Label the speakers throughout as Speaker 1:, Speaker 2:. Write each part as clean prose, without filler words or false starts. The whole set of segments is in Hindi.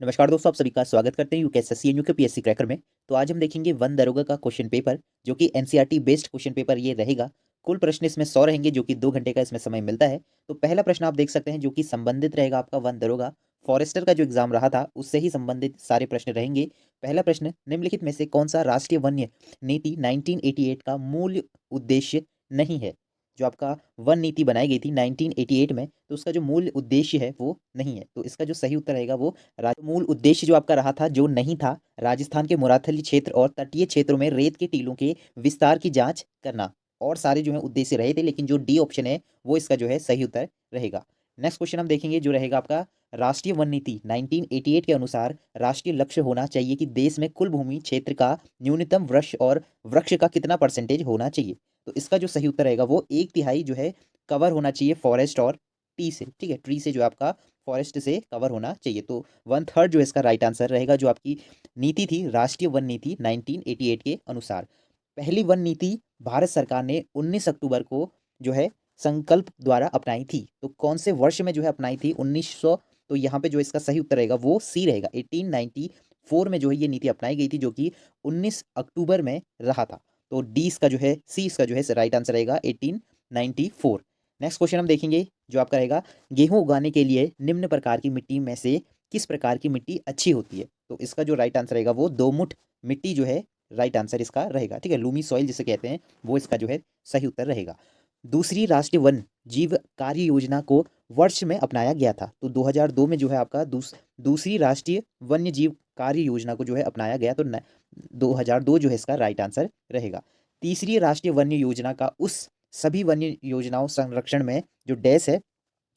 Speaker 1: नमस्कार दोस्तों, आप सभी का स्वागत करते हैं यूकेएसएससी एंड यूकेपीएससी क्रैकर में। तो आज हम देखेंगे वन दरोगा का क्वेश्चन पेपर, जो कि एनसीईआरटी बेस्ड क्वेश्चन पेपर ये रहेगा। कुल प्रश्न इसमें 100 रहेंगे, जो कि 2 घंटे का इसमें समय मिलता है। तो पहला प्रश्न आप देख सकते हैं, जो कि संबंधित रहेगा आपका वन दरोगा फॉरेस्टर का जो एग्जाम रहा था उससे ही संबंधित सारे प्रश्न रहेंगे। पहला प्रश्न, निम्नलिखित में से कौन सा राष्ट्रीय वन्य नीति 1988 का मूल उद्देश्य नहीं है? जो आपका वन नीति बनाई गई थी 1988 में, तो उसका जो मूल उद्देश्य है वो नहीं है। तो इसका जो सही उत्तर रहेगा वो मूल उद्देश्य जो आपका रहा था, जो नहीं था, राजस्थान के मुराथली क्षेत्र और तटीय क्षेत्रों में रेत के टीलों के विस्तार की जांच करना। और सारे जो है उद्देश्य रहे थे, लेकिन जो डी ऑप्शन है वो इसका जो है सही उत्तर रहेगा। नेक्स्ट क्वेश्चन हम देखेंगे, जो रहेगा आपका राष्ट्रीय वन नीति 1988 के अनुसार राष्ट्रीय लक्ष्य होना चाहिए कि देश में कुल भूमि क्षेत्र का न्यूनतम वृक्ष और वृक्ष का कितना परसेंटेज होना चाहिए? तो इसका जो सही उत्तर रहेगा वो 1/3 जो है कवर होना चाहिए फॉरेस्ट और टी से। ठीक है, ट्री से जो आपका फॉरेस्ट से कवर होना चाहिए। तो 1/3 जो इसका राइट आंसर रहेगा, जो आपकी नीति थी राष्ट्रीय वन नीति 1988 के अनुसार। पहली वन नीति भारत सरकार ने 19 अक्टूबर को जो है संकल्प द्वारा अपनाई थी। तो कौन से वर्ष में जो है अपनाई थी? 1900। तो यहाँ पे जो इसका सही उत्तर रहेगा वो सी रहेगा। 1894 में जो है ये नीति अपनाई गई थी, जो कि 19 अक्टूबर में रहा था। तो डी इसका जो है, सी इसका जो है राइट आंसर रहेगा 1894। नेक्स्ट क्वेश्चन हम देखेंगे, जो आपका रहेगा गेहूं उगाने के लिए निम्न प्रकार की मिट्टी में से किस प्रकार की मिट्टी अच्छी होती है? तो इसका जो राइट आंसर रहेगा वो दोमुट मिट्टी जो है राइट आंसर इसका रहेगा। ठीक है, लूमी सॉइल जिसे कहते हैं, वो इसका जो है सही उत्तर रहेगा। दूसरी राष्ट्रीय वन जीव कार्य योजना को वर्ष में अपनाया गया था। तो 2002 में जो है आपका दूसरी राष्ट्रीय वन्य जीव कार्य योजना को जो है अपनाया गया। तो 2002 जो है इसका राइट आंसर रहेगा। तीसरी राष्ट्रीय वन्य योजना का उस सभी वन्य योजनाओं संरक्षण में जो डैश है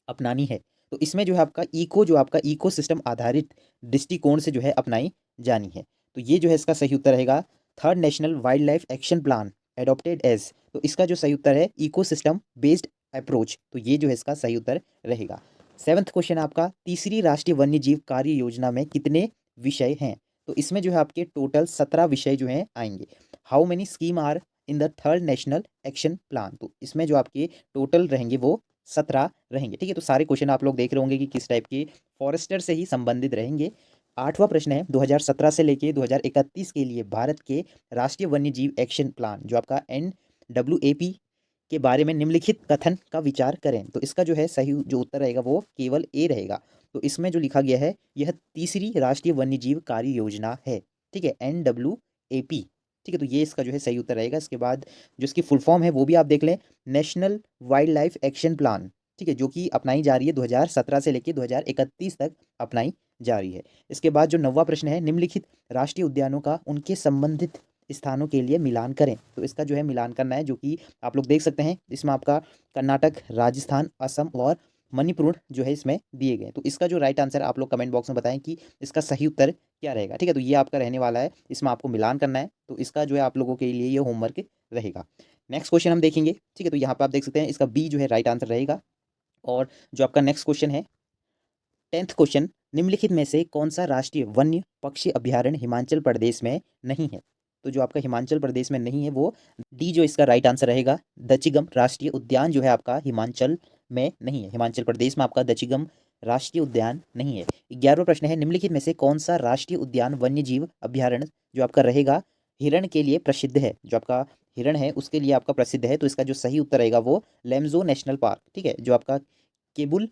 Speaker 1: अपनानी है। तो इसमें जो है आपका जो आपका इको सिस्टम आधारित दृष्टिकोण से जो है अपनाई जानी है। तो ये जो है इसका सही उत्तर रहेगा। Third national wildlife action plan adopted as. तो इसका जो सही उत्तर है इको सिस्टम बेस्ड अप्रोच। तो ये जो है इसका सही उत्तर रहेगा। सेवंथ क्वेश्चन आपका, तीसरी राष्ट्रीय वन्य जीव कार्य योजना में कितने विषय हैं? तो इसमें जो है आपके टोटल 17 विषय जो हैं आएंगे। How many scheme are in the third national action plan? तो इसमें जो आपके टोटल रहेंगे वो 17 रहेंगे। ठीक है, तो सारे क्वेश्चन आप लोग देख रहे होंगे कि किस टाइप के फॉरेस्टर से ही संबंधित रहेंगे। आठवां प्रश्न है, 2017 से लेके 2031 के लिए भारत के राष्ट्रीय वन्य जीव एक्शन प्लान जो आपका NWAP के बारे में निम्नलिखित कथन का विचार करें। तो इसका जो है सही जो उत्तर रहेगा वो केवल ए रहेगा। तो इसमें जो लिखा गया है, यह तीसरी राष्ट्रीय वन्य जीव कार्य योजना है। ठीक है, NWAP। ठीक है, तो ये इसका जो है सही उत्तर रहेगा। इसके बाद जो इसकी फुल फॉर्म है वो भी आप देख लें, national wildlife action plan. ठीक है, जो कि अपनाई जा रही है 2017 से लेकर 2031 तक अपनाई जा रही है। इसके बाद जो 9वां प्रश्न है, निम्नलिखित राष्ट्रीय उद्यानों का उनके संबंधित स्थानों के लिए मिलान करें। तो इसका जो है मिलान करना है, जो कि आप लोग देख सकते हैं इसमें आपका कर्नाटक, राजस्थान, असम और मणिपुर जो है इसमें दिए गए। तो इसका जो राइट आंसर आप लोग कमेंट बॉक्स में बताएं कि इसका सही उत्तर क्या रहेगा। ठीक है, तो ये आपका रहने वाला है, इसमें आपको मिलान करना है। तो इसका जो है आप लोगों के लिए ये होमवर्क रहेगा। नेक्स्ट क्वेश्चन हम देखेंगे। ठीक है, तो यहाँ पे आप देख सकते हैं इसका बी जो है राइट आंसर रहेगा। और जो आपका नेक्स्ट क्वेश्चन है, 10th क्वेश्चन, निम्नलिखित में से कौन सा राष्ट्रीय वन्य पक्षी अभ्यारण्य हिमाचल प्रदेश में नहीं है? तो जो आपका हिमाचल प्रदेश में नहीं है वो डी जो इसका राइट आंसर रहेगा। दचिगम राष्ट्रीय उद्यान जो है आपका हिमाचल में नहीं है। हिमाचल प्रदेश में आपका दचिगम राष्ट्रीय उद्यान नहीं है। 11वां प्रश्न है, निम्नलिखित में से कौन सा राष्ट्रीय उद्यान वन्य जीव अभ्यारण्य जो आपका रहेगा हिरण के लिए प्रसिद्ध है? जो आपका हिरण है उसके लिए आपका प्रसिद्ध है। तो इसका जो सही उत्तर रहेगा वो लेम्जो नेशनल पार्क। ठीक है, जो आपका केबुल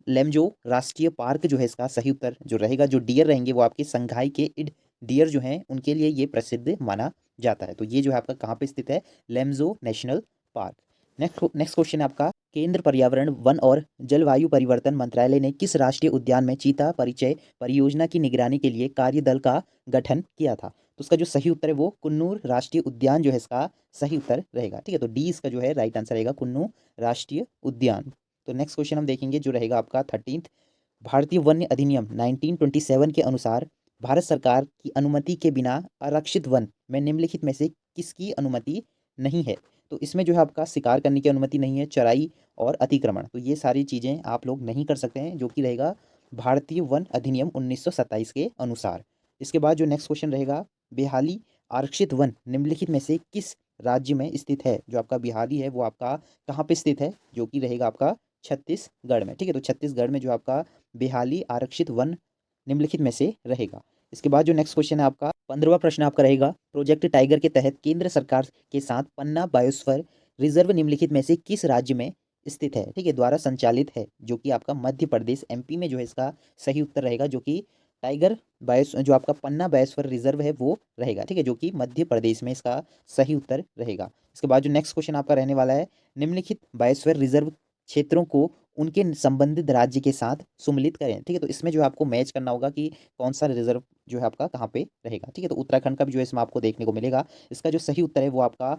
Speaker 1: लेमजो राष्ट्रीय पार्क जो है इसका सही उत्तर जो रहेगा। जो डियर रहेंगे वो आपके संघाई के इड डियर जो हैं उनके लिए ये प्रसिद्ध माना जाता है। तो ये जो है आपका कहाँ पे स्थित है? लेमजो नेशनल पार्क। नेक्स्ट क्वेश्चन है आपका, केंद्र पर्यावरण वन और जलवायु परिवर्तन मंत्रालय ने किस राष्ट्रीय उद्यान में चीता परिचय परियोजना की निगरानी के लिए कार्यदल का गठन किया था? तो उसका जो सही उत्तर है वो कुन्नूर राष्ट्रीय उद्यान जो है इसका सही उत्तर रहेगा। ठीक है, तो डी इसका जो है राइट आंसर रहेगा, कुन्नू राष्ट्रीय उद्यान। तो नेक्स्ट क्वेश्चन हम देखेंगे, जो रहेगा आपका 13th, भारतीय वन्य अधिनियम 1927 के अनुसार भारत सरकार की अनुमति के बिना आरक्षित वन में निम्नलिखित में से किसकी अनुमति नहीं है? तो इसमें जो है आपका शिकार करने की अनुमति नहीं है, चराई और अतिक्रमण। तो ये सारी चीज़ें आप लोग नहीं कर सकते हैं, जो कि रहेगा भारतीय वन अधिनियम 1927 के अनुसार। इसके बाद जो नेक्स्ट क्वेश्चन रहेगा, बिहाली आरक्षित वन निम्नलिखित में से किस राज्य में स्थित है? जो आपका बिहाली है वो आपका कहाँ पे स्थित है? जो कि रहेगा आपका छत्तीसगढ़ में। ठीक है, तो छत्तीसगढ़ में जो आपका बेहाली आरक्षित वन निम्नलिखित में से रहेगा। इसके बाद जो नेक्स्ट क्वेश्चन है आपका 15वां प्रश्न आपका रहेगा, प्रोजेक्ट टाइगर के तहत केंद्र सरकार के साथ पन्ना बायोस्फीयर रिजर्व निम्नलिखित में से किस राज्य में स्थित है, ठीक है, द्वारा संचालित है, जो कि आपका मध्य प्रदेश एमपी में जो है इसका सही उत्तर रहेगा, जो कि टाइगर बायोस जो आपका पन्ना बायोस्फीयर रिजर्व है वो रहेगा, ठीक है, जो कि मध्य प्रदेश में इसका सही उत्तर रहेगा। इसके बाद जो नेक्स्ट क्वेश्चन आपका रहने वाला है, निम्नलिखित बायोस्फीयर रिजर्व क्षेत्रों को उनके संबंधित राज्य के साथ सम्मिलित करें, ठीक है, तो इसमें जो है आपको मैच करना होगा कि कौन सा रिजर्व जो है आपका कहाँ पे रहेगा, ठीक है, तो उत्तराखंड का भी जो है इसमें आपको देखने को मिलेगा। इसका जो सही उत्तर है वो आपका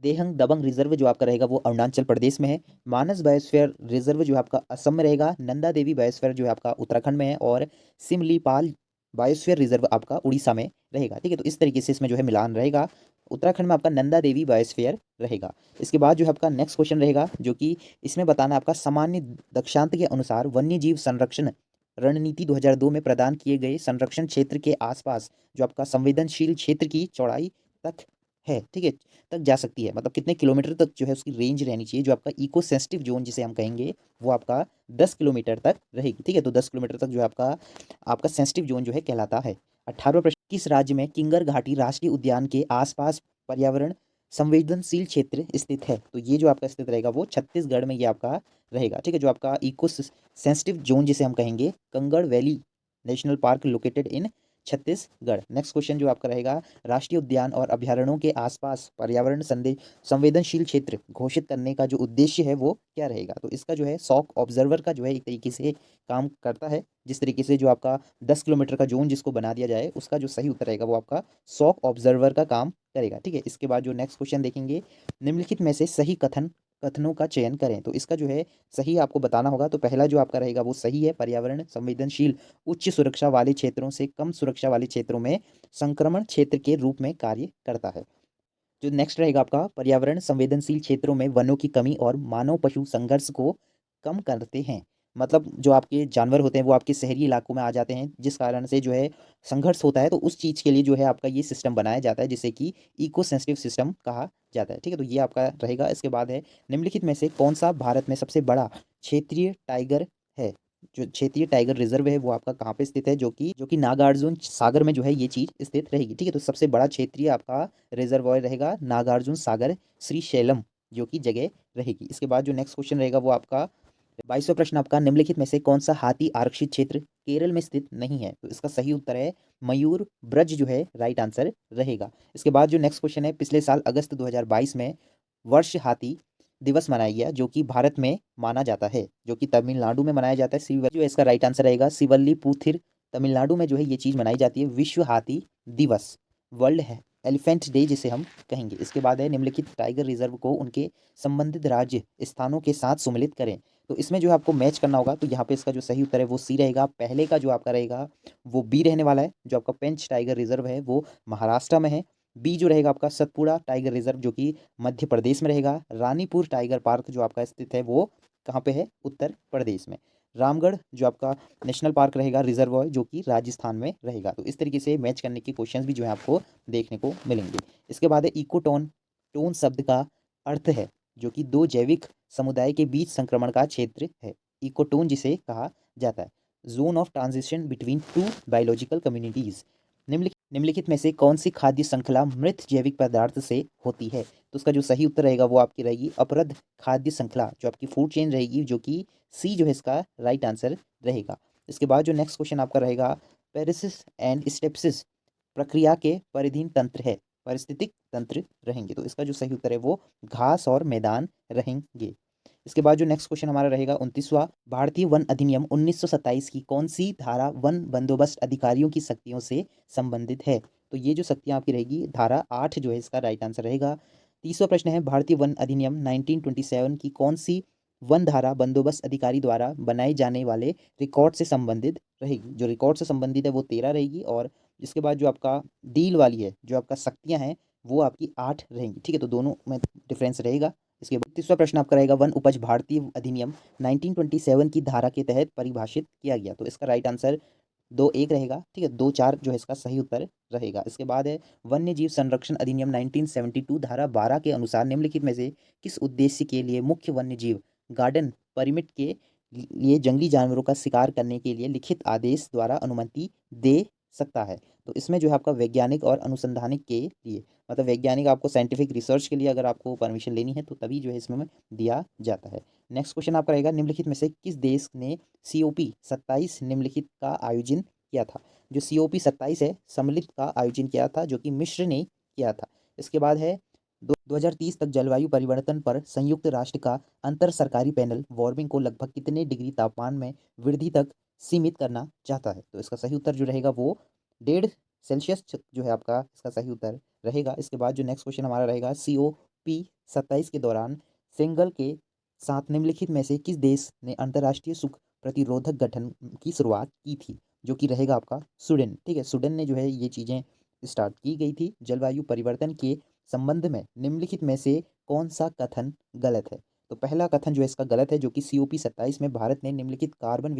Speaker 1: देहंग दबंग रिजर्व जो आपका रहेगा वो अरुणाचल प्रदेश में है। मानस बायोस्फीयर रिजर्व जो है आपका असम में रहेगा। नंदा देवी बायोस्फीयर जो है आपका उत्तराखंड में है और सिमलीपाल बायोस्फीयर रिजर्व आपका उड़ीसा में रहेगा, ठीक है, तो इस तरीके से इसमें जो है मिलान रहेगा। उत्तराखंड में आपका नंदा देवी बायोस्फीयर रहेगा। इसके बाद जो है आपका नेक्स्ट क्वेश्चन रहेगा, जो कि इसमें बताना आपका सामान्य दक्षांत के अनुसार वन्य जीव संरक्षण रणनीति 2002 में प्रदान किए गए संरक्षण क्षेत्र के आसपास जो आपका संवेदनशील क्षेत्र की चौड़ाई तक है, ठीक है, तक जा सकती है, मतलब कितने किलोमीटर तक जो है उसकी रेंज रहनी चाहिए, जो आपका इको सेंसिटिव जोन जिसे हम कहेंगे वो आपका 10 किलोमीटर तक रहेगी, ठीक है, तो 10 किलोमीटर तक जो है आपका आपका सेंसिटिव जोन जो है कहलाता है। 18वां प्रश्न, किस राज्य में किंगर घाटी राष्ट्रीय उद्यान के आसपास पर्यावरण संवेदनशील क्षेत्र स्थित है, तो ये जो आपका स्थित रहेगा वो छत्तीसगढ़ में ये आपका रहेगा, ठीक है, जो आपका इको सेंसिटिव जोन जिसे हम कहेंगे Kanger valley national park located in Chhattisgarh. Next question जो आपका रहेगा, राष्ट्रीय उद्यान और अभ्यारण्यों के आसपास पर्यावरण संवेदनशील क्षेत्र घोषित करने का जो उद्देश्य है वो क्या रहेगा, तो इसका जो है सॉक ऑब्जर्वर का जो है एक तरीके से काम करता है, जिस तरीके से जो आपका 10 किलोमीटर का जोन जिसको बना दिया जाए उसका जो सही उत्तर रहेगा वो आपका सॉक ऑब्जर्वर का काम करेगा, ठीक है। इसके बाद जो नेक्स्ट क्वेश्चन देखेंगे, निम्नलिखित में से सही कथनों का चयन करें, तो इसका जो है सही आपको बताना होगा। तो पहला जो आपका रहेगा वो सही है, पर्यावरण संवेदनशील उच्च सुरक्षा वाले क्षेत्रों से कम सुरक्षा वाले क्षेत्रों में संक्रमण क्षेत्र के रूप में कार्य करता है। जो नेक्स्ट रहेगा आपका, पर्यावरण संवेदनशील क्षेत्रों में वनों की कमी और मानव पशु संघर्ष को कम करते हैं, मतलब जो आपके जानवर होते हैं वो आपके शहरी इलाकों में आ जाते हैं, जिस कारण से जो है संघर्ष होता है, तो उस चीज़ के लिए जो है आपका ये सिस्टम बनाया जाता है, जिसे कि इको सेंसिटिव सिस्टम कहा जाता है, ठीक है, तो ये आपका रहेगा। इसके बाद है, निम्नलिखित में से कौन सा भारत में सबसे बड़ा क्षेत्रीय टाइगर है, जो क्षेत्रीय टाइगर रिजर्व है वो आपका कहाँ पे स्थित है, जो कि नागार्जुन सागर में जो है ये चीज़ स्थित रहेगी, ठीक है, तो सबसे बड़ा क्षेत्रीय आपका रिजर्वॉयर रहेगा नागार्जुन सागर श्रीशैलम जो कि जगह रहेगी। इसके बाद जो नेक्स्ट क्वेश्चन रहेगा वो आपका 22वां प्रश्न आपका, निम्नलिखित में से कौन सा हाथी आरक्षित क्षेत्र केरल में स्थित नहीं है, तो इसका सही उत्तर है मयूर ब्रज जो है राइट आंसर रहेगा। इसके बाद जो नेक्स्ट क्वेश्चन है, पिछले साल अगस्त 2022 में वर्ष हाथी दिवस मनाया गया, जो कि भारत में माना जाता है, जो कि तमिलनाडु में मनाया जाता है, जो है इसका राइट आंसर रहेगा सिवल्लीपुथुर तमिलनाडु में जो है ये चीज़ मनाई जाती है, विश्व हाथी दिवस, वर्ल्ड है एलिफेंट डे जिसे हम कहेंगे। इसके बाद है, निम्नलिखित टाइगर रिजर्व को उनके संबंधित राज्य स्थानों के साथ सम्मिलित करें, तो इसमें जो है आपको मैच करना होगा, तो यहाँ पे इसका जो सही उत्तर है वो सी रहेगा। पहले का जो आपका रहेगा वो बी रहने वाला है, जो आपका पेंच टाइगर रिजर्व है वो महाराष्ट्र में है। बी जो रहेगा आपका सतपुड़ा टाइगर रिजर्व जो कि मध्य प्रदेश में रहेगा। रानीपुर टाइगर पार्क जो आपका स्थित है वो कहाँ पे है, उत्तर प्रदेश में। रामगढ़ जो आपका नेशनल पार्क रहेगा रिजर्व जो कि राजस्थान में रहेगा। तो इस तरीके से मैच करने के क्वेश्चंस भी जो है आपको देखने को मिलेंगे। इसके बाद है इकोटोन, टोन शब्द का अर्थ है जो कि दो जैविक समुदाय के बीच संक्रमण का क्षेत्र है, इकोटोन जिसे कहा जाता है, zone of transition between two biological communities. निम्नलिखित में से कौन सी खाद्य श्रृंखला मृत जैविक पदार्थ से होती है, तो उसका जो सही उत्तर रहेगा वो आपकी रहेगी अपरद खाद्य श्रृंखला, जो आपकी फूड चेन रहेगी, जो कि सी जो है इसका राइट आंसर रहेगा। इसके बाद जो नेक्स्ट क्वेश्चन आपका रहेगा, पेरिसिस एंड स्टेप्सिस प्रक्रिया के परिधीन तंत्र है, पारिस्थितिक तंत्र रहेंगे, तो इसका जो सही उत्तर है वो घास और मैदान रहेंगे। इसके बाद जो नेक्स्ट क्वेश्चन हमारा रहेगा 29वां, भारतीय वन अधिनियम 1927 की कौन सी धारा वन बंदोबस्त अधिकारियों की शक्तियों से संबंधित है, तो ये जो शक्तियां आपकी रहेगी धारा 8 जो है इसका राइट आंसर रहेगा। 30वां प्रश्न है, भारतीय वन अधिनियम 1927 की कौन सी वन धारा बंदोबस्त अधिकारी द्वारा बनाए जाने वाले रिकॉर्ड से संबंधित रहेगी, जो रिकॉर्ड से संबंधित है वो 13 रहेगी, और इसके बाद जो आपका डील वाली है जो आपका शक्तियां हैं वो आपकी 8 रहेंगी, ठीक है, तो दोनों में डिफरेंस रहेगा। इसके बाद 31वां प्रश्न आपका रहेगा, वन उपज भारतीय अधिनियम 1927 की धारा के तहत परिभाषित किया गया, तो इसका राइट आंसर 2 1 रहेगा, ठीक है, 2 4 जो है इसका सही उत्तर रहेगा। इसके बाद है, वन्य जीव संरक्षण अधिनियम 1972 धारा 12 के अनुसार निम्नलिखित में से किस उद्देश्य के लिए मुख्य वन्य जीव गार्डन परमिट के लिए जंगली जानवरों का शिकार करने के लिए लिखित आदेश द्वारा अनुमति दे सकता है। तो इसमें जो है आपका वैज्ञानिक और अनुसंधानिक के लिए, मतलब वैज्ञानिक आपको साइंटिफिक रिसर्च के लिए अगर आपको परमिशन लेनी है तो तभी जो है इसमें दिया जाता है। नेक्स्ट क्वेश्चन आपका रहेगा, निम्नलिखित में से किस देश ने COP27 निम्नलिखित का आयोजन किया था? जो COP27 है, सम्मिलित का आयोजन किया था, जो कि मिस्र ने किया था। इसके बाद है 2030 तक जलवायु परिवर्तन पर संयुक्त राष्ट्र का अंतर सरकारी पैनल वार्मिंग को लगभग कितने डिग्री तापमान में वृद्धि तक सीमित करना चाहता है? तो इसका सही उत्तर जो रहेगा वो 1.5 सेल्सियस जो है आपका इसका सही उत्तर रहेगा। इसके बाद जो नेक्स्ट क्वेश्चन हमारा रहेगा, COP27 के दौरान सेंगल के साथ निम्नलिखित में से किस देश ने अंतर्राष्ट्रीय सुख प्रतिरोधक गठन की शुरुआत की थी? जो कि रहेगा आपका स्वीडन। ठीक है, स्वीडन ने जो है ये चीज़ें स्टार्ट की गई थी। जलवायु परिवर्तन के संबंध में निम्नलिखित में से कौन सा कथन गलत है? तो पहला कथन जो है इसका गलत है, जो कि COP27 में भारत ने निम्नलिखित कार्बन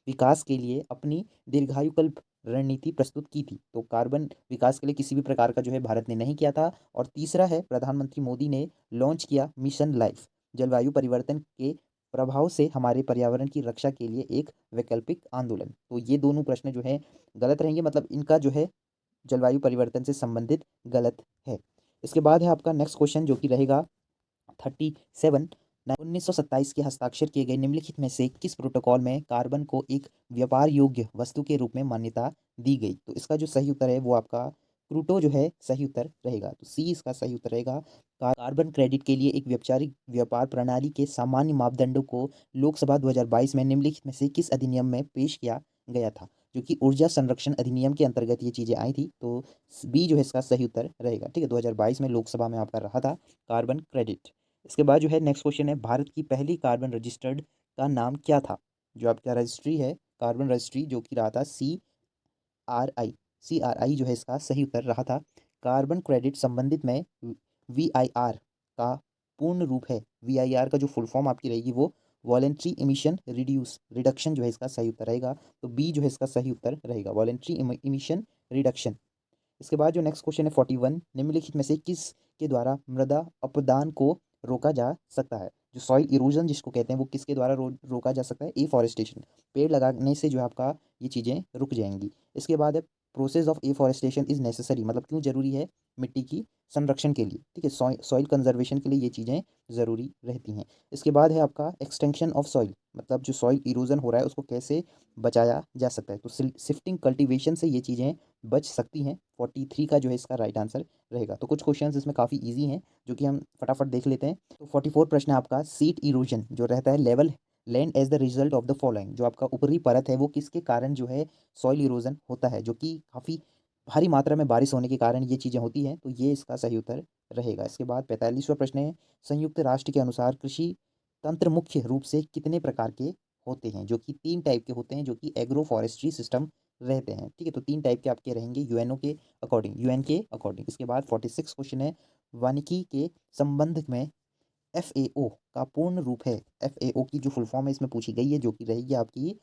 Speaker 1: विकास के लिए अपनी दीर्घायुकल्प रणनीति प्रस्तुत की थी। तो कार्बन विकास के लिए किसी भी प्रकार का जो है भारत ने नहीं किया था। और तीसरा है, प्रधानमंत्री मोदी ने लॉन्च किया मिशन लाइफ, जलवायु परिवर्तन के प्रभाव से हमारे पर्यावरण की रक्षा के लिए एक वैकल्पिक आंदोलन। तो ये दोनों प्रश्न जो है गलत रहेंगे, मतलब इनका जो है जलवायु परिवर्तन से संबंधित गलत है। इसके बाद है आपका नेक्स्ट क्वेश्चन, जो कि रहेगा 37। 1927 के हस्ताक्षर किए गए निम्नलिखित में से किस प्रोटोकॉल में कार्बन को एक व्यापार योग्य वस्तु के रूप में मान्यता दी गई? तो इसका जो सही उत्तर है वो आपका क्रूटो जो है सही उत्तर रहेगा। तो सी इसका सही उत्तर रहेगा। कार्बन क्रेडिट के लिए एक वैचारिक व्यापार प्रणाली के सामान्य मापदंडों को लोकसभा 2022 में निम्नलिखित में से किस अधिनियम में पेश किया गया था? जो कि ऊर्जा संरक्षण अधिनियम के अंतर्गत ये चीज़ें आई थी। तो बी जो है इसका सही उत्तर रहेगा। ठीक है, 2022 में लोकसभा में आपका रहा था कार्बन क्रेडिट। इसके बाद जो है नेक्स्ट क्वेश्चन है, भारत की पहली कार्बन रजिस्टर्ड का नाम क्या था? जो आपका रजिस्ट्री है, कार्बन रजिस्ट्री, जो कि रहा था CRI जो है इसका सही उत्तर रहा था। कार्बन क्रेडिट संबंधित में VIR का पूर्ण रूप है, VIR का जो फुल फॉर्म आपकी रहेगी वो वॉलेंट्री इमिशन रिडक्शन जो है इसका सही उत्तर रहेगा। तो बी जो है इसका सही उत्तर रहेगा, वॉलेंट्री इमिशन रिडक्शन। इसके बाद जो नेक्स्ट क्वेश्चन है 41, निम्नलिखित में से किस के द्वारा मृदा अपदान को रोका जा सकता है? जो सॉइल इरोजन जिसको कहते हैं वो किसके द्वारा रोका जा सकता है? एफॉरेस्टेशन, पेड़ लगाने से जो है आपका ये चीज़ें रुक जाएंगी। इसके बाद है process of afforestation is necessary, मतलब क्यों जरूरी है? मिट्टी की संरक्षण के लिए। ठीक है, सॉइल कंजर्वेशन के लिए ये चीज़ें ज़रूरी रहती हैं। इसके बाद है आपका एक्सटेंशन ऑफ सॉइल, मतलब जो सॉइल इरोजन हो रहा है उसको कैसे बचाया जा सकता है? तो शिफ्टिंग कल्टीवेशन से ये चीज़ें बच सकती हैं। 43 का जो है इसका राइट आंसर रहेगा। तो कुछ क्वेश्चंस इसमें काफ़ी इजी हैं जो कि हम फटाफट देख लेते हैं। तो 44 प्रश्न है आपका, सीट इरोजन जो रहता है level land as the result of the following, जो आपका ऊपरी परत है वो किसके कारण जो है सॉइल इरोजन होता है? जो कि काफ़ी भारी मात्रा में बारिश होने के कारण ये चीज़ें होती हैं। तो ये इसका सही उत्तर रहेगा। इसके बाद 45वां प्रश्न है, संयुक्त राष्ट्र के अनुसार कृषि तंत्र मुख्य रूप से कितने प्रकार के होते हैं? जो कि 3 टाइप के होते हैं, जो कि एग्रो फॉरेस्ट्री सिस्टम रहते हैं। ठीक है, तो 3 टाइप के आपके रहेंगे यूएन के अकॉर्डिंग। इसके बाद 46 क्वेश्चन है, वानिकी के संबंध में FAO का पूर्ण रूप है, FAO की जो फुल फॉर्म है इसमें पूछी गई है, जो कि रहेगी आपकी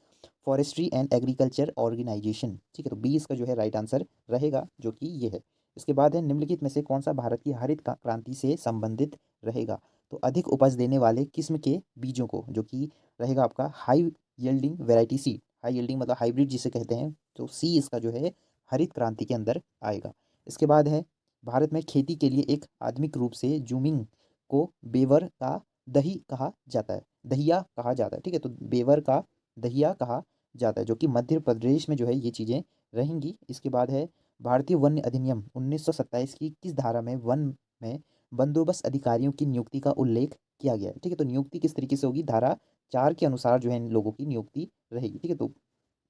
Speaker 1: फॉरेस्ट्री एंड एग्रीकल्चर ऑर्गेनाइजेशन। ठीक है, तो बी इसका जो है राइट आंसर रहेगा, जो कि ये है। इसके बाद है, निम्नलिखित में से कौन सा भारत की हरित क्रांति से संबंधित रहेगा? तो अधिक उपज देने वाले किस्म के बीजों को, जो कि रहेगा आपका high yielding variety seed, high yielding मतलब हाइब्रिड जिसे कहते हैं। तो सी इसका जो है हरित क्रांति के अंदर आएगा। इसके बाद है, भारत में खेती के लिए एक आधुनिक रूप से जूमिंग को बेवर का दही कहा जाता है, दहिया कहा जाता है। ठीक है, तो बेवर का दहिया कहा जाता है, जो कि मध्य प्रदेश में जो है ये चीज़ें रहेंगी। इसके बाद है, भारतीय वन्य अधिनियम 1927 की किस धारा में वन में बंदोबस्त अधिकारियों की नियुक्ति का उल्लेख किया गया है? ठीक है, तो नियुक्ति किस तरीके से होगी? धारा 4 के अनुसार जो है इन लोगों की नियुक्ति रहेगी। ठीक है, तो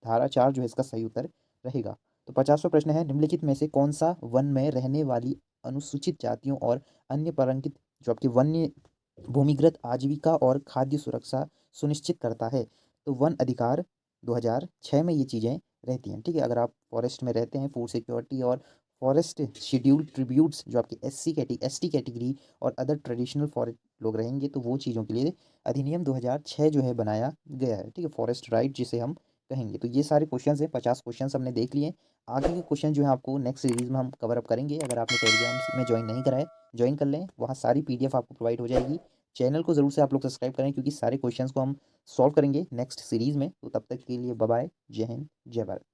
Speaker 1: धारा 4 जो है इसका सही उत्तर रहेगा। तो 50वां प्रश्न है, निम्नलिखित में से कौन सा वन में रहने वाली अनुसूचित जातियों और अन्य परंकित जो आपकी वन्य भूमिगत आजीविका और खाद्य सुरक्षा सुनिश्चित करता है? तो वन अधिकार 2006 में ये चीज़ें रहती हैं। ठीक है, अगर आप फॉरेस्ट में रहते हैं, फूड सिक्योरिटी और फॉरेस्ट शेड्यूल ट्रिब्यूट्स जो आपकी ST कैटेगरी और अदर ट्रेडिशनल फॉरेस्ट लोग रहेंगे, तो वो चीज़ों के लिए अधिनियम 2006 जो है बनाया गया है। ठीक है, फॉरेस्ट राइट जिसे हम कहेंगे। तो ये सारे क्वेश्चंस हैं, 50 क्वेश्चंस हमने देख लिए। आगे के क्वेश्चन जो है आपको नेक्स्ट सीरीज में हम कवर अप करेंगे। अगर आपने टेलीग्राम में ज्वाइन नहीं करा है, ज्वाइन कर लें, वहाँ सारी PDF आपको प्रोवाइड हो जाएगी। चैनल को ज़रूर से आप लोग सब्सक्राइब करें क्योंकि सारे क्वेश्चंस को हम सॉल्व करेंगे नेक्स्ट सीरीज़ में। तो तब तक के लिए बाय बाय, जय हिंद, जय भारत।